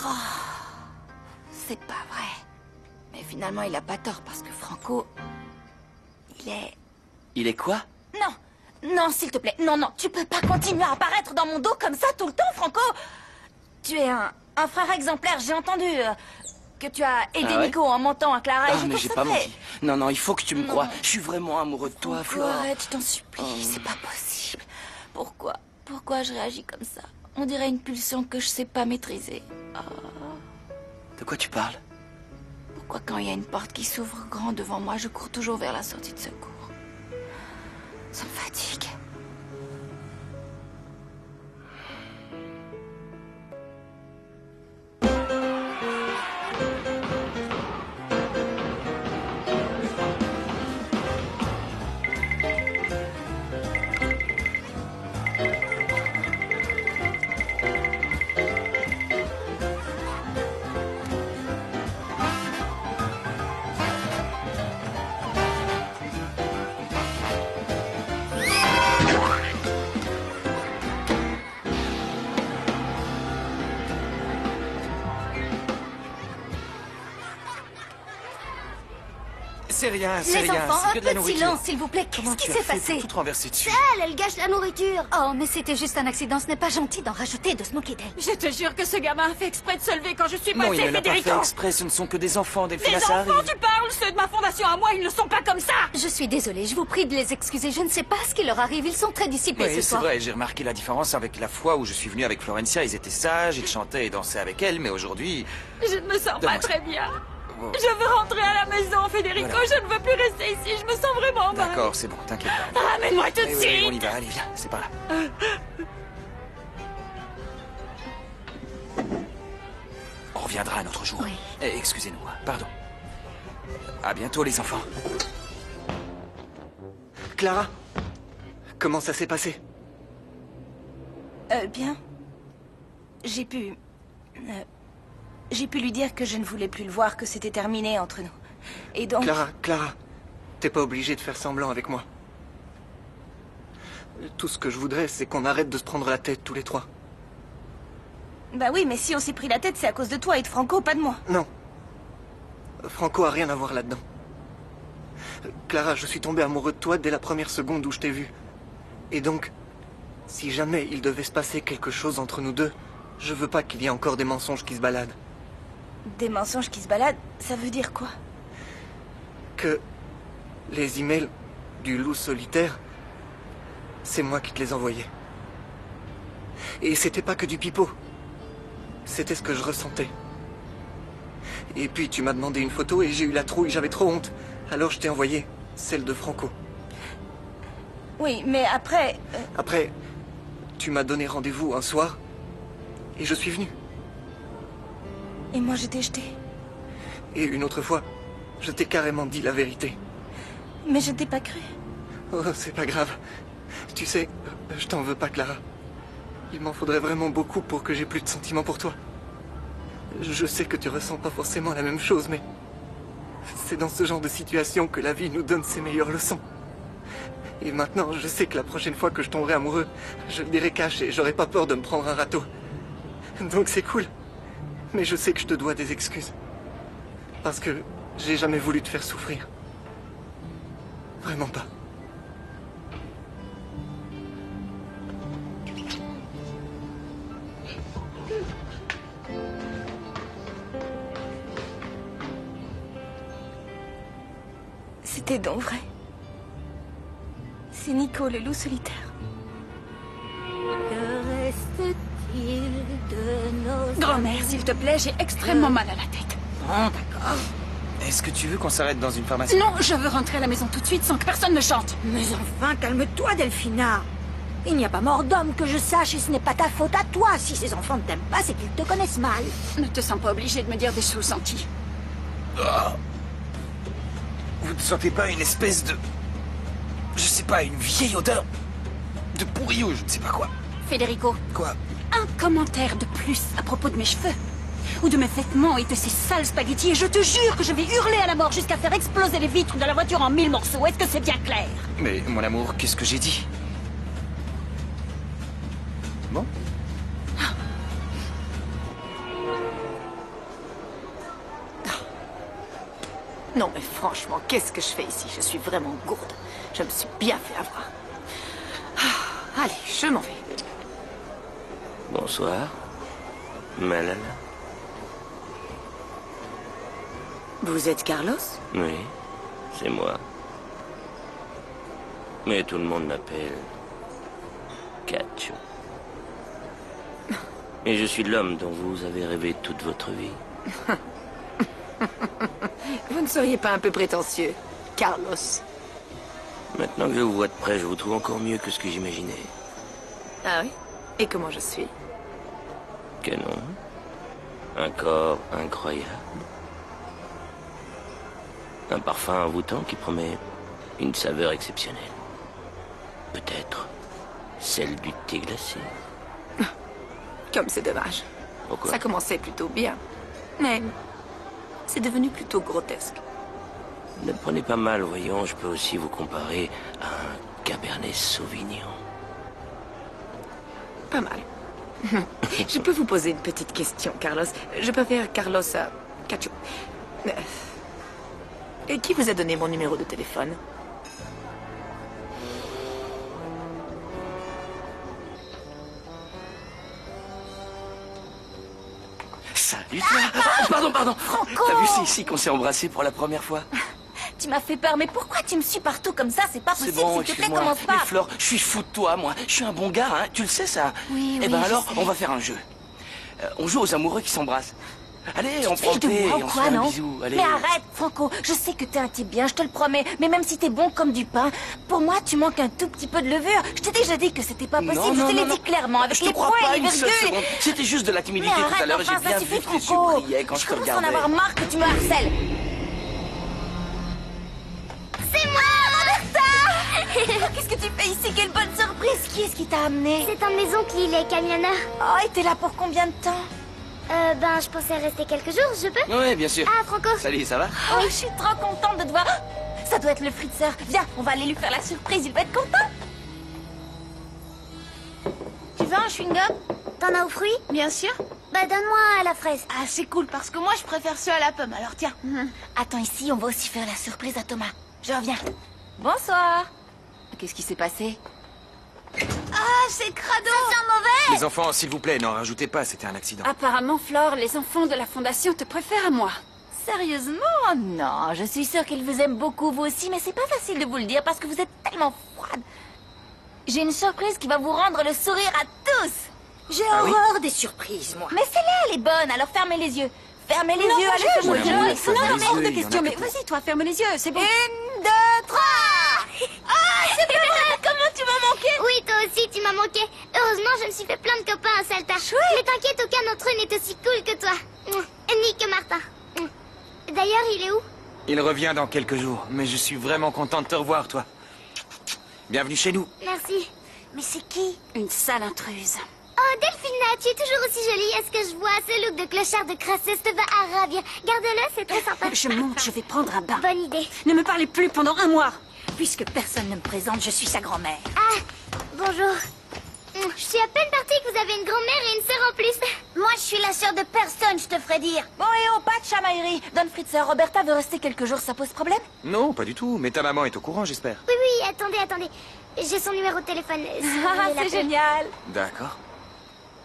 Oh, c'est pas vrai. Mais finalement, il a pas tort parce que Franco... Il est quoi? Non, s'il te plaît. Non, tu peux pas continuer à apparaître dans mon dos comme ça tout le temps, Franco. Tu es un frère exemplaire. J'ai entendu que tu as aidé Ah ouais? Nico en mentant à Clara. et Mais j'ai pas menti. Non, il faut que tu me Non. crois. Je suis vraiment amoureux de toi, Franco, Flore. arrête, je t'en supplie. C'est pas possible. Pourquoi je réagis comme ça? On dirait une pulsion que je sais pas maîtriser. De quoi tu parles? Pourquoi quand il y a une porte qui s'ouvre grand devant moi, je cours toujours vers la sortie de secours? Ça me fatigue. C'est rien, Les enfants, c'est un que de la peu de nourriture. silence, s'il vous plaît. Comment Qu'est-ce qui tu as s'est fait passé? pour tout renverser dessus? Elle gâche la nourriture. Oh, mais c'était juste un accident. Ce n'est pas gentil d'en rajouter et de se moquer d'elle. Je te jure que ce gamin a fait exprès de se lever quand je suis Non, passée, il ne l'a pas Federico. fait exprès, ce ne sont que des enfants, Delphina, Des ça enfants, arrive. tu parles? Ceux de ma fondation à moi, ils ne sont pas comme ça. Je suis désolée, je vous prie de les excuser. Je ne sais pas ce qui leur arrive. Ils sont très dissipés Oui, ce c'est soir. vrai, j'ai remarqué la différence avec la fois où je suis venu avec Florencia. Ils étaient sages, ils chantaient et dansaient avec elle, mais aujourd'hui... Je ne me sens pas Donne-moi ça. très bien. Oh. Je veux rentrer à la maison, Federico. Voilà. Je ne veux plus rester ici. Je me sens vraiment mal. D'accord, c'est bon, t'inquiète pas. Ramène-moi tout de Oui, suite. oui, on y va, allez, viens, c'est par là. On reviendra un autre jour. Oui. Eh, excusez-nous, pardon. À bientôt, les enfants. Clara, comment ça s'est passé? Bien. J'ai pu j'ai pu lui dire que je ne voulais plus le voir, que c'était terminé entre nous. Et donc... Clara, t'es pas obligée de faire semblant avec moi. Tout ce que je voudrais, c'est qu'on arrête de se prendre la tête tous les trois. Bah oui, mais si on s'est pris la tête, c'est à cause de toi et de Franco, pas de moi. Non. Franco a rien à voir là-dedans. Clara, je suis tombé amoureux de toi dès la première seconde où je t'ai vue. Et donc, si jamais il devait se passer quelque chose entre nous deux, je veux pas qu'il y ait encore des mensonges qui se baladent. Des mensonges qui se baladent, ça veut dire quoi? Que les emails du loup solitaire, c'est moi qui te les envoyais. Et c'était pas que du pipeau. C'était ce que je ressentais. Et puis tu m'as demandé une photo et j'ai eu la trouille, j'avais trop honte. Alors je t'ai envoyé celle de Franco. Oui, mais après... Après, tu m'as donné rendez-vous un soir et je suis venu. Et moi je t'ai jeté. Et une autre fois, je t'ai carrément dit la vérité. Mais je ne t'ai pas cru. Oh, c'est pas grave. Tu sais, je t'en veux pas, Clara. Il m'en faudrait vraiment beaucoup pour que j'ai plus de sentiments pour toi. Je sais que tu ressens pas forcément la même chose, mais... c'est dans ce genre de situation que la vie nous donne ses meilleures leçons. Et maintenant, je sais que la prochaine fois que je tomberai amoureux, je le dirai cash et j'aurai pas peur de me prendre un râteau. Donc c'est cool. Mais je sais que je te dois des excuses. Parce que j'ai jamais voulu te faire souffrir. Vraiment pas. C'était donc vrai. C'est Nico, le loup solitaire. Que reste-t-il de nos... Grand-mère, s'il te plaît, j'ai extrêmement mal à la tête. Bon, d'accord. Est-ce que tu veux qu'on s'arrête dans une pharmacie? Non, je veux rentrer à la maison tout de suite sans que personne ne chante. Mais enfin, calme-toi, Delphina. Il n'y a pas mort d'homme que je sache et ce n'est pas ta faute à toi. Si ces enfants ne t'aiment pas, c'est qu'ils te connaissent mal. Ne te sens pas obligée de me dire des choses senties. Oh. Vous ne sentez pas une espèce de... je sais pas, une vieille odeur de pourri ou je ne sais pas quoi? Federico. Quoi? Un commentaire de plus à propos de mes cheveux. Ou de mes vêtements et de ces sales spaghettis. Et je te jure que je vais hurler à la mort jusqu'à faire exploser les vitres de la voiture en 1000 morceaux. Est-ce que c'est bien clair? Mais, mon amour, qu'est-ce que j'ai dit? Bon? Non, mais franchement, qu'est-ce que je fais ici? Je suis vraiment gourde. Je me suis bien fait avoir. Ah, allez, je m'en vais. Bonsoir. Malala. Vous êtes Carlos? Oui, c'est moi. Mais tout le monde m'appelle... Cacho. Et je suis l'homme dont vous avez rêvé toute votre vie. Vous ne seriez pas un peu prétentieux, Carlos? Maintenant que je vous vois de près, je vous trouve encore mieux que ce que j'imaginais. Ah oui? Et comment je suis? Canon. Un corps incroyable. Un parfum envoûtant qui promet une saveur exceptionnelle. Peut-être celle du thé glacé. Comme c'est dommage. Pourquoi? Ça commençait plutôt bien. Mais c'est devenu plutôt grotesque. Ne prenez pas mal, voyons, je peux aussi vous comparer à un Cabernet Sauvignon. Pas mal. Je peux vous poser une petite question, Carlos. Je préfère Carlos à Cacho. Et qui vous a donné mon numéro de téléphone? Salut toi. Oh, pardon. Franco! T'as vu, c'est ici qu'on s'est embrassés pour la première fois? Tu m'as fait peur, mais pourquoi tu me suis partout comme ça? C'est pas C'est possible, bon, s'il te plaît, excuse-moi. commence pas. Mais Flore, je suis fou de toi, moi. Je suis un bon gars, hein. Tu le sais, ça? Oui, Eh oui, ben je alors, sais. on va faire un jeu. On joue aux amoureux qui s'embrassent. Allez, Tu on te prend fiches le de thé moi et ou on se quoi, fait un non? bisou. Allez. Mais arrête, Franco. Je sais que t'es un type bien, je te le promets. Mais même si t'es bon comme du pain, pour moi, tu manques un tout petit peu de levure. Je t'ai déjà dit que c'était pas possible. Je te l'ai dit clairement, avec Je te les crois points pas et les une seule virgules. seconde. C'était juste de la timidité Mais tout à arrête, l'heure et j'ai enfin, bien ça vu suffit, que tes yeux Franco. brillaient quand je te commence à en regardais. avoir marre que tu me harcèles. C'est moi, Roberta! Qu'est-ce que tu fais ici? Quelle bonne surprise! Qui est-ce qui t'a amené? C'est un maison qui est Camiana. Oh, et t'es là pour combien de temps? Ben, je pensais rester quelques jours, je peux? Oui, bien sûr. Ah, Franco. Salut, ça va? Oh, je suis trop contente de te voir. Ça doit être le Fritzer. Viens, on va aller lui faire la surprise, il va être content. Tu veux un chewing-gum? T'en as aux fruits? Bien sûr. Bah, donne-moi à la fraise. Ah, c'est cool, parce que moi, je préfère ceux à la pomme, alors tiens. Attends, ici, on va aussi faire la surprise à Thomas. Je reviens. Bonsoir. Qu'est-ce qui s'est passé? Ah, c'est crado! Ça sent mauvais! Les enfants, s'il vous plaît, n'en rajoutez pas, c'était un accident. Apparemment, Flore, les enfants de la Fondation te préfèrent à moi. Sérieusement? Non, je suis sûre qu'ils vous aiment beaucoup, vous aussi, mais c'est pas facile de vous le dire parce que vous êtes tellement froide. J'ai une surprise qui va vous rendre le sourire à tous. J'ai horreur des surprises, moi. Mais celle-là, elle est bonne, alors fermez les yeux. Fermez les yeux, allez, fermez les yeux. Non, mais hors de question, mais vas-y, toi, ferme les yeux, c'est bon. 1, 2, 3. Ah, c'est pas vrai! Comment tu m'as manqué? Oui, toi aussi, tu m'as manqué. Heureusement, je me suis fait plein de copains à Salta. Mais t'inquiète, aucun d'entre eux n'est aussi cool que toi. Ni que Martin. D'ailleurs, il est où? Il revient dans quelques jours, mais je suis vraiment content de te revoir, toi. Bienvenue chez nous. Merci. Mais c'est qui? Une sale intruse. Oh, Delphina, tu es toujours aussi jolie. Est-ce que je vois? Ce look de clochard de crasseuse te va à ravir. Garde-le, c'est très sympa. Je monte, je vais prendre un bain. Bonne idée. Ne me parlez plus pendant un mois. Puisque personne ne me présente, je suis sa grand-mère. Ah, bonjour. Je suis à peine partie que vous avez une grand-mère et une sœur en plus. Moi, je suis la sœur de personne, je te ferai dire. Bon, et oh, pas de chamaillerie. Don Fritzer, Roberta veut rester quelques jours, ça pose problème? Non, pas du tout, mais ta maman est au courant, j'espère. Oui, oui, attendez. J'ai son numéro de téléphone. Si vous voulez Ah, c'est l'appeler. génial. D'accord.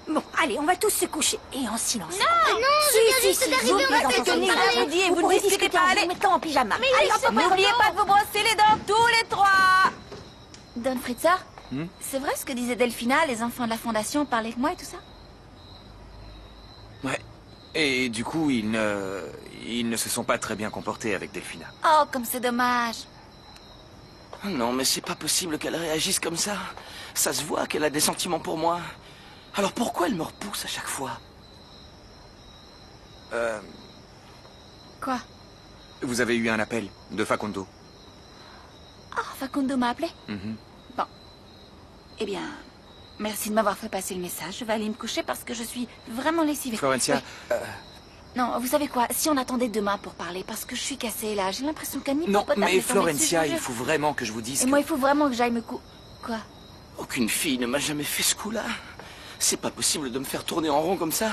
Bon, allez, on va tous se coucher. Et en silence. Non, je viens juste d'arriver, on va se Tenez, je vous dis, et vous ne discutez pas, allez. Mettons en pyjama. Mais allez, n'oubliez pas de vous brosser les dents, tous les trois. Don Fritzer, c'est vrai ce que disait Delphina, les enfants de la Fondation parlaient de moi et tout ça? Ouais. Et du coup, ils ne se sont pas très bien comportés avec Delphina. Oh, comme c'est dommage. Non, mais c'est pas possible qu'elle réagisse comme ça. Ça se voit qu'elle a des sentiments pour moi. Alors pourquoi elle me repousse à chaque fois? Quoi? Vous avez eu un appel de Facundo. Ah, Facundo m'a appelé? Mhm. Bon. Eh bien, merci de m'avoir fait passer le message. Je vais aller me coucher parce que je suis vraiment lessivée. Florencia, Oui. Non, vous savez quoi? Si on attendait demain pour parler, parce que je suis cassée là, j'ai l'impression qu'un non, hippopotame mais est tombé dessus, Florencia, je vous il jure. faut vraiment que je vous dise Et que... moi, il faut vraiment que j'aille me Quoi? Aucune fille ne m'a jamais fait ce coup-là. C'est pas possible de me faire tourner en rond comme ça.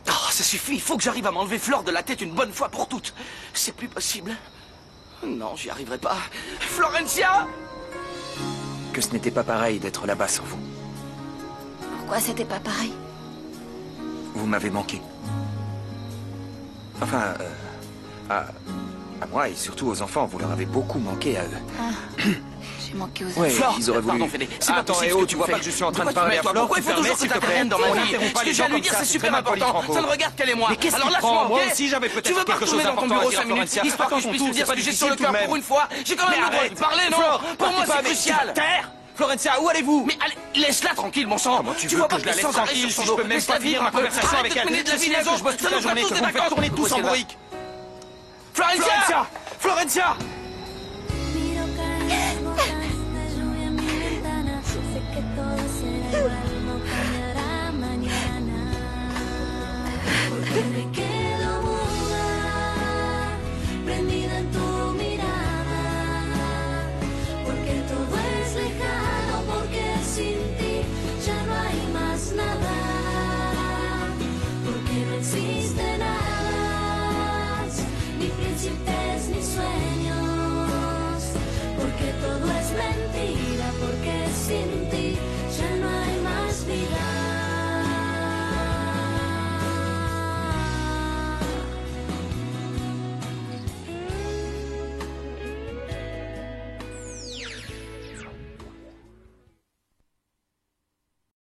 Oh, ça suffit, il faut que j'arrive à m'enlever Flore de la tête une bonne fois pour toutes. C'est plus possible. Non, j'y arriverai pas. Florencia! Que ce n'était pas pareil d'être là-bas sans vous. Pourquoi c'était pas pareil? Vous m'avez manqué. Enfin, à moi et surtout aux enfants, vous leur avez beaucoup manqué à eux. Ah, j'ai manqué aux Ouais, enfants. ils auraient voulu... Pardon, Fédé, c'est pas Attends, possible et ce oh, que tu tu vois fais. pas que je suis en train de Pourquoi parler tu à mets- Flore? pourquoi il faut toujours que s'il te t'interviennes plaît. dans ma On vie? n'interrompt pas Ce les que gens j'ai à lui comme dire, ça, c'est c'est super très mal poli, important. Franco. Ça ne regarde qu'elle et moi. Mais qu'est-ce Alors qui te lâche-moi, prend? Moi ok? aussi, j'avais peut-être Tu veux pas quelque chose retourner dans ton d'important à bureau dire, 5 minutes, Florencia. histoire que je Attends, puisse ton te dire tour, ce que c'est j'ai pas sur le difficile cœur tout de pour même. une fois. J'ai quand même Mais le droit de arrête. parler, non? Flore, Pour moi, partez pas c'est avec- crucial. Terre! Florencia, où allez-vous? Mais allez, laisse-la tranquille, mon sang. Comment tu veux vois que pas je la qu'elle laisse sans arrêt tranquille sur si son je peux dos. même Laisse-la pas finir vivre ma un peu. conversation Arrête avec de elle? mener de la C'est vie là des que je autres. bosse toute Ça la nous journée, fera que tous vous des me faites vacances. tourner tout Ok, en d'accord. briques. Florencia! Florencia!